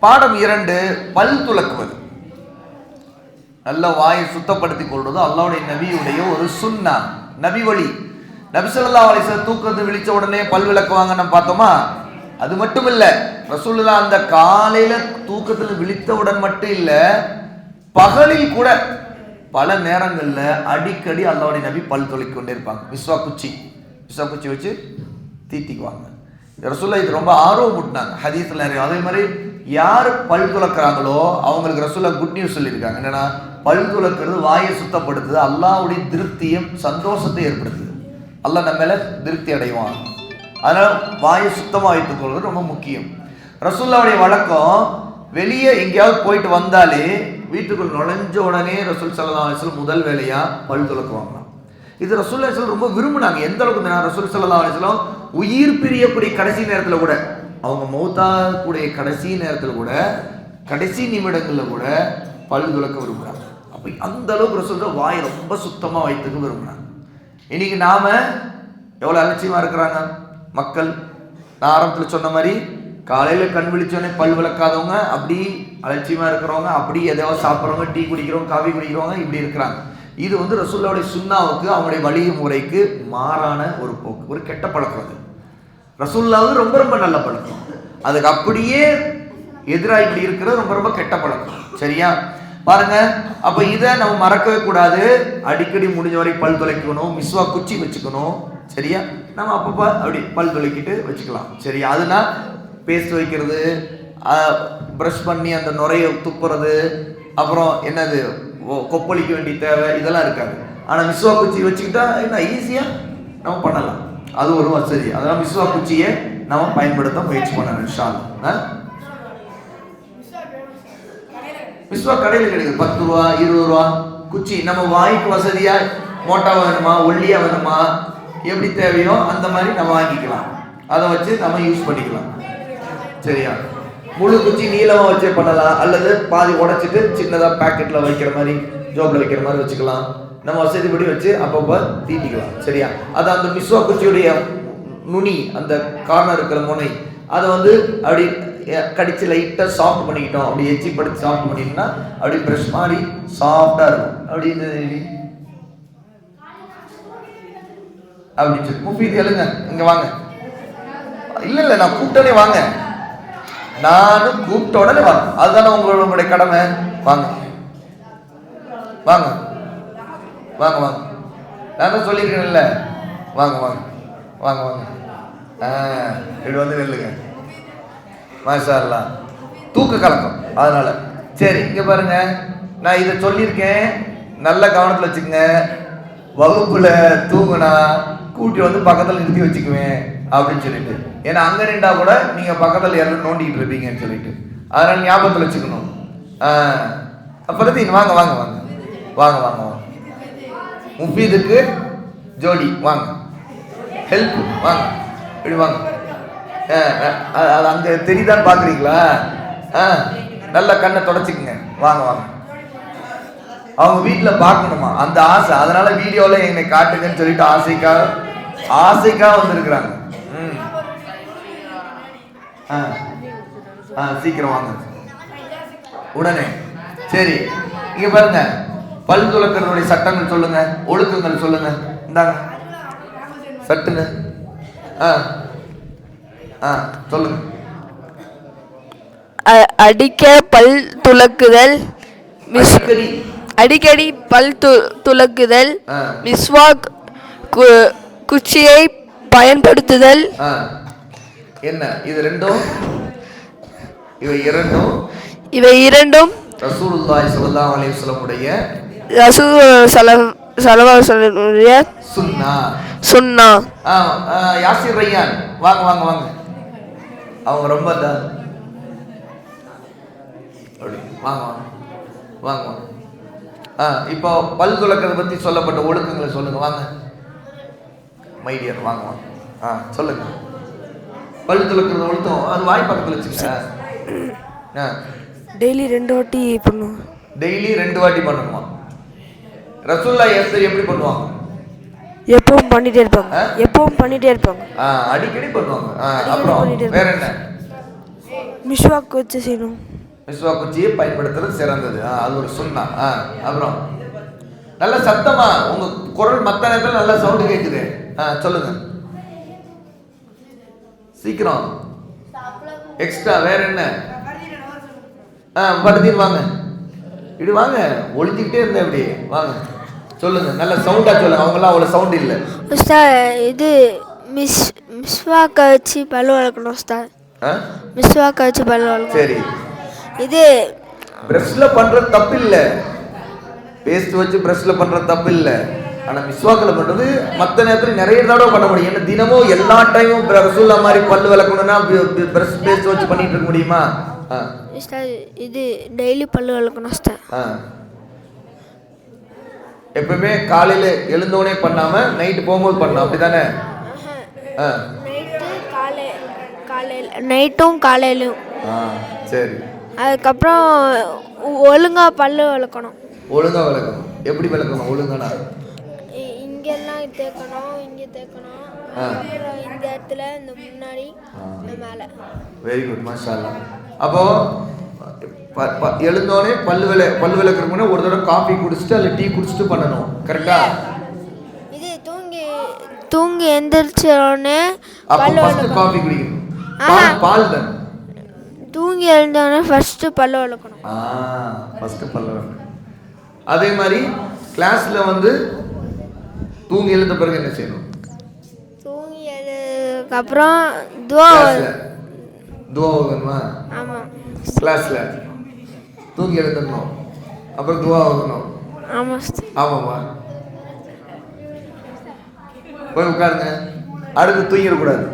பாடம் 2, பல் துலக்குவது. நல்ல வாயை சுத்தப்படுத்திக் கொள்வது அல்லாஹ்வுடைய நபியுடைய ஒரு சுன்னா, நபி வழி. நபி ஸல்லல்லாஹு அலைஹி வஸல்லம் தூக்கத்தை விழிச்ச உடனே பல் விளக்குவாங்க நம்ம பார்த்தோமா? அது மட்டும் இல்ல, ரசூலுல்லாஹ் அந்த காலையில தூக்கத்தில் விழித்தவுடன் மட்டும் இல்ல, பகலில் கூட பல நேரங்கள்ல அடிக்கடி அல்லாஹ்வுடைய நபி பல் துலக்கி கொண்டே இருப்பாங்க. மிஸ்வாக் குச்சி வச்சு தீட்டிக்குவாங்க. ரசூலுல்லாஹ் இது ரொம்ப ஆர்வமூட்டினாங்க ஹதீஸ்ல நிறைய. அதே மாதிரி யார் பல் துலக்கிறாங்களோ அவங்களுக்கு ரசூலுல்லாஹ் குட் நியூஸ் சொல்லியிருக்காங்க. என்னன்னா, பல் துலக்கிறது வாயை சுத்தப்படுத்துது, அல்லாஹ்வுடைய திருப்தியும் சந்தோஷத்தை ஏற்படுத்துது. அல்லாஹ் நம்ம மேல திருப்தி அடைவான். அதனால வாயை சுத்தமாக வைத்துக் கொள்வது ரொம்ப முக்கியம். ரசூலுல்லாஹ்வுடைய வழக்கம், வெளியே எங்கேயாவது போயிட்டு வந்தாலே வீட்டுக்குள் நுழைஞ்ச உடனே ரசூல் ஸல்லல்லாஹு அலைஹி வஸல்லம் முதல் வேலையா பல் துலக்குவாங்களாம். இது ரசூலுல்லாஹி ஸல்லல்லாஹு அலைஹி வஸல்லம் ரொம்ப விரும்பினாங்க. எந்த அளவுக்கு ரசூல் ஸல்லல்லாஹு அலைஹி வஸல்லம் உயிர் பிரியக்கூடிய கடைசி நேரத்தில் கூட, அவங்க மௌத்தாகக்கூடிய கடைசி நேரத்தில் கூட, கடைசி நிமிடங்களில் கூட பல் துலக்க விரும்புகிறாங்க. அப்போ அந்த அளவுக்கு ரசூலுல்லாஹ் வாயை ரொம்ப சுத்தமாக வைத்துக்க விரும்புகிறாங்க. இன்னைக்கு நாம எவ்வளோ அலட்சியமாக இருக்கிறாங்க மக்கள். நான் ஆரம்பத்தில் சொன்ன மாதிரி காலையில் கண் விழிச்சோடனே பல் விளக்காதவங்க, அப்படி அலட்சியமாக இருக்கிறவங்க, அப்படி எதாவது சாப்பிட்றவங்க, டீ குடிக்கிறவங்க, காஃபி குடிக்கிறவங்க, இப்படி இருக்கிறாங்க. இது ரசூலுல்லாஹ்வுடைய சுன்னாவுக்கு, அவங்களுடைய வழிமுறைக்கு மாறான ஒரு போக்கு, ஒரு கெட்ட பழக்கம். அது ரசூலுல்லாஹ்வுக்கு ரொம்ப ரொம்ப நல்ல பழக்கம், அதுக்கு அப்படியே எதிராக இப்படி இருக்கிறது ரொம்ப ரொம்ப கெட்ட பழக்கம். சரியா பாருங்க. அப்ப இதை நம்ம மறக்கவே கூடாது. அடிக்கடி முடிஞ்ச வரை பல் துளைக்கணும், மிஸ்வாக் குச்சி வச்சுக்கணும். சரியா, நம்ம அப்பப்போ அப்படி பல் துளைக்கிட்டு வச்சுக்கலாம். சரியா, அதுனா பேஸ்ட் வைக்கிறது, ப்ரஷ் பண்ணி அந்த நுரையை துப்புறது, அப்புறம் என்னது கொப்பளிக்க வேண்டிய தேவை, இதெல்லாம் இருக்காது. ஆனால் மிஸ்வாக் குச்சி வச்சுக்கிட்டா என்ன ஈஸியாக நம்ம பண்ணலாம். அது ஒரு வசதி. அதனால் மிஸ்வாக் குச்சியை நம்ம பயன்படுத்த முயற்சி பண்ணணும் இன்ஷா அல்லாஹ். மிஸ்வாக் கடையில் கிடைக்குது, 10 ரூபா 20 ரூபா குச்சி. நம்ம வாய்க்கு வசதியா மோட்டா வேணுமா, ஒல்லியா வேணுமா, எப்படி தேவையோ அந்த மாதிரி நம்ம வாங்கிக்கலாம். அதை வச்சு நம்ம யூஸ் பண்ணிக்கலாம். சரியா, முழு குச்சி நீளமாக வச்சே பண்ணலாம், அல்லது பாதி உடைச்சிட்டு சின்னதாக பேக்கெட்டில் வைக்கிற மாதிரி, ஜோப்பில் வைக்கிற மாதிரி வச்சுக்கலாம். நம்ம வசதிப்படி வச்சு அப்பப்போ தீட்டிக்கலாம். சரியா, அது அந்த மிஸ்வாக் குச்சியுடைய நுனி, அந்த கார்னர் இருக்கிற முனை, அதை அப்படி கடிச்சு லைட்டாக சாஃப்ட் பண்ணிக்கிட்டோம். அப்படி எச்சி படுத்து சாஃப்ட் பண்ணிட்டோம்னா அப்படி ப்ரெஷ் மாதிரி சாஃப்டாக இருக்கும். அப்படி அப்படின்னு சொல்லி முஃபீத் எழுங்க, இங்கே வாங்க. இல்லை நான் கூப்பிட்டோடனே வாங்க, நானும் கூப்பிட்ட உடனே வாங்க. அதுதானே உங்களுடைய கடமை. வாங்க வாங்க வாங்க வாங்க, நான் தான் சொல்லியிருக்கேன்ல. வாங்க வாங்க வாங்க வாங்க. இப்படி நெல்லுங்க. மாஷா அல்லாஹ், தூக்க கலக்கம். அதனால சரி, இங்க பாருங்க, நான் இதை சொல்லியிருக்கேன், நல்ல கவனத்தில் வச்சுக்கங்க. வகுப்புல தூங்குனா கூட்டி பக்கத்தில் நிறுத்தி வச்சுக்குவேன் அப்படின்னு சொல்லிட்டு. ஏன்னா அங்க நின்றா கூட நீங்க பக்கத்தில் யாரும் நோண்டிக்கிட்டு இருப்பீங்கன்னு சொல்லிட்டு, அதனால ஞாபகத்தில் வச்சுக்கணும். அப்புறம் வாங்க வாங்க வாங்க வாங்க வாங்க வாங்க. முஃபீதுக்கு ஜோடி வாங்க, ஹெல்ப் வாங்க, இப்படி வாங்க. அது அங்க தெரியுதான்னு பாக்குறீங்களா? நல்ல கண்ணை தொடச்சிக்குங்க. வாங்க வாங்க. அவங்க வீட்டில் பார்க்கணுமா அந்த ஆசை, அதனால வீடியோவில் என்னை காட்டுங்கன்னு சொல்லிட்டு ஆசைக்காக வந்திருக்கிறாங்க. சீக்கிரம் வாங்க உடனே. சரி, இங்க பாருங்க, பல் துலக்கிறதுடைய சட்டங்கள் சொல்லுங்க, ஒழுக்கங்கள் சொல்லுங்க. இந்தாங்க சட்டுங்க. சொல்லுங்க. அடிக்கடி பல் துலக்குதல், மிஸ்வாக் குச்சியை பயன்படுத்துதல். என்ன இது ரெண்டும்? இவை இரண்டும் ரசூலுல்லாஹி ஸல்லல்லாஹு அலைஹி வஸல்லம் உடைய சுன்னா. யாசிர் ரையான் வாங்க வாங்க வாங்க. அவங்க ரொம்ப வாங்க வாங்க வாங்க. இப்போ பல் துலக்கிறத பத்தி சொல்லப்பட்ட ஒழுக்கங்களை சொல்லுங்க. வாங்க மைடியர், வாங்க வாங்க. சொல்லுங்க. பல் துலக்கிறது ஒழுக்கம், அது வாய் பக்கத்தில் வச்சுக்க. டெய்லி 2 வாட்டி பண்ணுவோம். டெய்லி 2 வாட்டி பண்ணணுமா? ரசூலுல்லாஹ் எப்படி பண்ணுவாங்க? எப்பவும் பண்ணிட்டே இருப்பாங்க. அடிக்கடி பண்ணுவாங்க. அப்புறம் வேற என்ன? மிஸ்வாக் வச்சு செய்யணும். மிஸ்வாக் குச்சியை பயன்படுத்துறது சிறந்தது. அது ஒரு சுன்னா. அப்புறம் நல்ல சத்தமா உங்க குரல் மற்ற நேரத்தில் நல்ல சவுண்டு கேட்குது. சொல்லுங்க சீக்கிரம். எக்ஸ்ட்ரா வேற என்ன? படுத்திட்டு வாங்க, இப்படி வாங்க, ஒளிஞ்சிக்கிட்டே இருந்தேன் இப்படி வாங்க, சொல்லுங்க நல்ல சவுண்டா சொல்லுங்க. அவங்களாம் அவ்வளோ சவுண்ட் இல்லை. இது மிஸ்வாக்கை வச்சு பல்லு வளர்க்கணும் உஸ்தாத். மிஸ்வாக்கை வச்சு பல்லு வளர்க்கணும். சரி, இது பிரஷ்ல பண்றது தப்பு இல்லை, பேஸ்ட் வச்சு பிரஷ்ல பண்றது தப்பு இல்லை. ஆனா மிஸ்வாக்கில் பண்றது மற்ற நேரத்தில் நிறைய தடவை பண்ண முடியும். ஏன்னா தினமும் எல்லா டைமும் ரசூல்லா மாதிரி பல்லு விளக்கணும்னா பிரஷ் பேஸ்ட் வச்சு பண்ணிட்டு இருக்க முடியுமா? இது டெய்லி பல்லு விளக்கணும் உஸ்தாத். எப்பவுமே காலையில எழுந்தோடனே பண்ணாம நைட்டு போகும்போது பண்ணலாம், அப்படிதானே? நைட்டும் காலையிலும். சரி, அதுக்கப்புறம் ஒழுங்கா பல்லு விளக்கணும். ஒழுங்கா விளக்கணும். எப்படி விளக்கணும் ஒழுங்கானா? இங்கெல்லாம் தேய்க்கணும், இங்கே தேய்க்கணும், அப்புறம் இந்த இடத்துல இந்த முன்னாடி இந்த மேலே. வெரி குட், மாஷா அல்லாஹ். அப்போ எழுந்தோடனே பல்லு விளக்குறதுக்கு முன்னாடி ஒரு தடவை காஃபி குடிச்சிட்டு அல்ல டீ குடிச்சிட்டு பண்ணணும், கரெக்டா? இது தூங்கி எந்திரிச்ச உடனே பல்லு விளக்கணும். காஃபி குடிக்கணும், பால் தான். தூங்கி எழுந்தோடனே ஃபர்ஸ்ட் பல்லு விளக்கணும். ஃபர்ஸ்ட் பல்லு விளக்கணும். அதே மாதிரி கிளாஸ்ல வந்து தூங்கி எழுந்த பிறகு என்ன செய்யணும்? தூங்கி எழுதுக்கப்புறம் துவா ஓதணுமா? ஆமாம், கிளாஸ்ல தூங்கி எழுந்தணும், அப்புறம் துவா ஓதணும். ஆமாம்மா, போய் உட்காருங்க, அடுத்து தூங்கிடக்கூடாது.